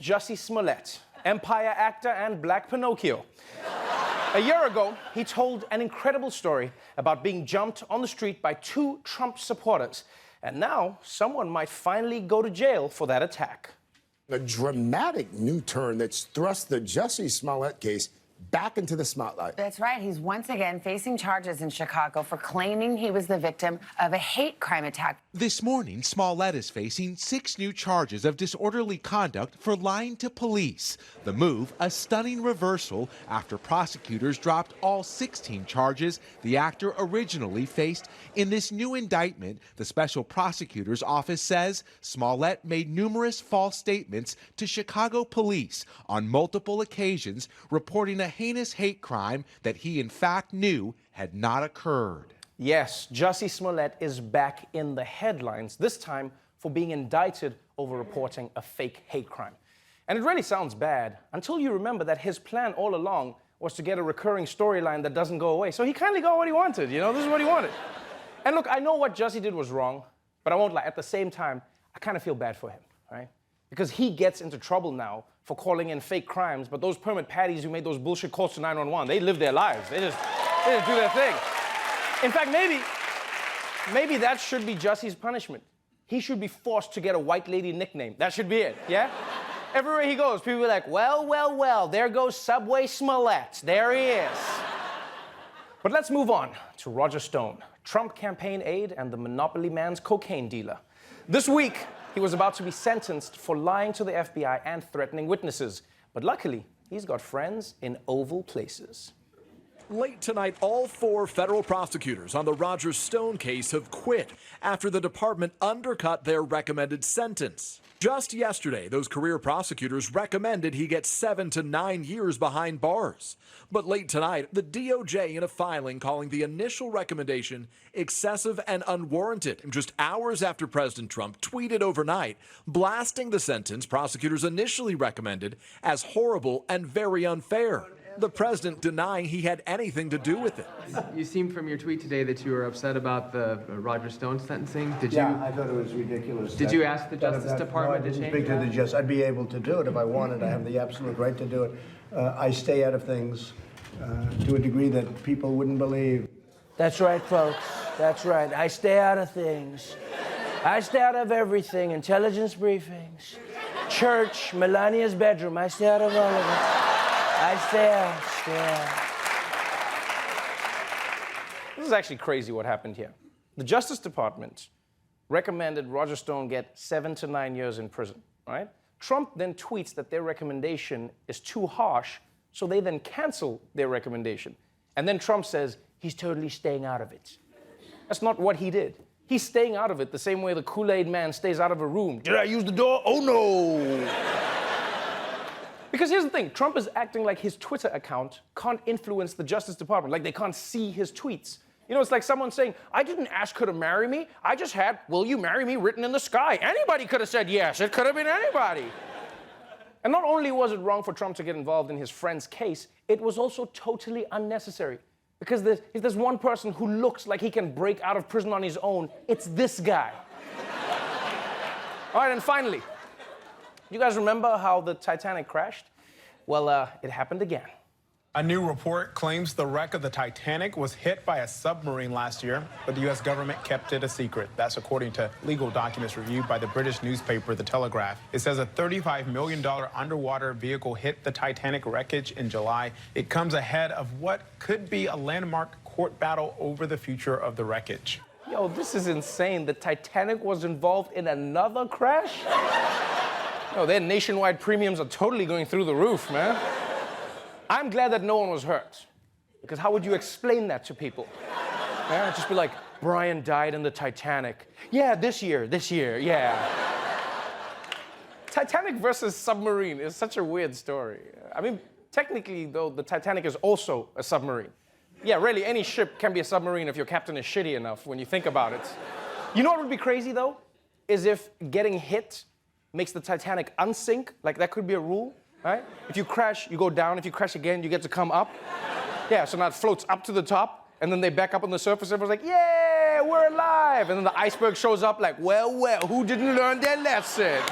Jussie Smollett, Empire actor and Black Pinocchio. A year ago, he told an incredible story about being jumped on the street by 2 Trump supporters. And now, someone might finally go to jail for that attack. A dramatic new turn that's thrust the Jussie Smollett case back into the spotlight. That's right. He's once again facing charges in Chicago for claiming he was the victim of a hate crime attack. This morning, Smollett is facing 6 new charges of disorderly conduct for lying to police. The move, a stunning reversal after prosecutors dropped all 16 charges the actor originally faced. In this new indictment, the special prosecutor's office says Smollett made numerous false statements to Chicago police on multiple occasions, reporting a heinous hate crime that he in fact knew had not occurred. Yes, Jussie Smollett is back in the headlines, this time for being indicted over reporting a fake hate crime. And it really sounds bad until you remember that his plan all along was to get a recurring storyline that doesn't go away. So he kind of got what he wanted, you know, this is what he wanted. And look, I know what Jussie did was wrong, but I won't lie, at the same time, I kind of feel bad for him, right? Because he gets into trouble now for calling in fake crimes, but those permit patties who made those bullshit calls to 911, they live their lives. They just do their thing. In fact, maybe that should be Jussie's punishment. He should be forced to get a white lady nickname. That should be it, yeah? Everywhere he goes, people be like, well, well, well, there goes Subway Smollett. There he is. But let's move on to Roger Stone, Trump campaign aide and the Monopoly man's cocaine dealer. This week, he was about to be sentenced for lying to the FBI and threatening witnesses. But luckily, he's got friends in oval places. Late tonight, all 4 federal prosecutors on the Roger Stone case have quit after the department undercut their recommended sentence. Just yesterday, those career prosecutors recommended he get 7 to 9 years behind bars. But late tonight, the DOJ in a filing calling the initial recommendation excessive and unwarranted, just hours after President Trump tweeted overnight, blasting the sentence prosecutors initially recommended as horrible and very unfair. The president denying he had anything to do with it. You seem from your tweet today that you were upset about the Roger Stone sentencing. Did Yeah, you? I thought it was ridiculous. Did you ask the Justice Department to change that? No, I didn't speak to the Justice. I'd be able to do it if I wanted. I have the absolute right to do it. I stay out of things to a degree that people wouldn't believe. That's right, folks. That's right. I stay out of things. I stay out of everything. Intelligence briefings, church, Melania's bedroom. I stay out of all of it. I stay out. This is actually crazy what happened here. The Justice Department recommended Roger Stone get 7 to 9 years in prison, right? Trump then tweets that their recommendation is too harsh, so they then cancel their recommendation. And then Trump says he's totally staying out of it. That's not what he did. He's staying out of it the same way the Kool-Aid man stays out of a room. Did I use the door? Oh, no. Because here's the thing, Trump is acting like his Twitter account can't influence the Justice Department, like they can't see his tweets. You know, it's like someone saying, I didn't ask her to marry me, I just had, will you marry me written in the sky. Anybody could have said yes, it could have been anybody. And not only was it wrong for Trump to get involved in his friend's case, it was also totally unnecessary. Because if there's one person who looks like he can break out of prison on his own, it's this guy. All right, and finally, you guys remember how the Titanic crashed? Well, it happened again. A new report claims the wreck of the Titanic was hit by a submarine last year, but the U.S. government kept it a secret. That's according to legal documents reviewed by the British newspaper The Telegraph. It says a $35 million underwater vehicle hit the Titanic wreckage in July. It comes ahead of what could be a landmark court battle over the future of the wreckage. Yo, this is insane. The Titanic was involved in another crash? No, their nationwide premiums are totally going through the roof, man. I'm glad that no one was hurt. Because how would you explain that to people? Yeah, just be like, Brian died in the Titanic. Yeah, this year, yeah. Titanic versus submarine is such a weird story. I mean, technically, though, the Titanic is also a submarine. Yeah, really, any ship can be a submarine if your captain is shitty enough when you think about it. You know what would be crazy, though? Is if getting hit makes the Titanic unsink, like that could be a rule, right? If you crash, you go down. If you crash again, you get to come up. Yeah, so now it floats up to the top, and then they back up on the surface. Everyone's like, yeah, we're alive. And then the iceberg shows up like, well, who didn't learn their lesson?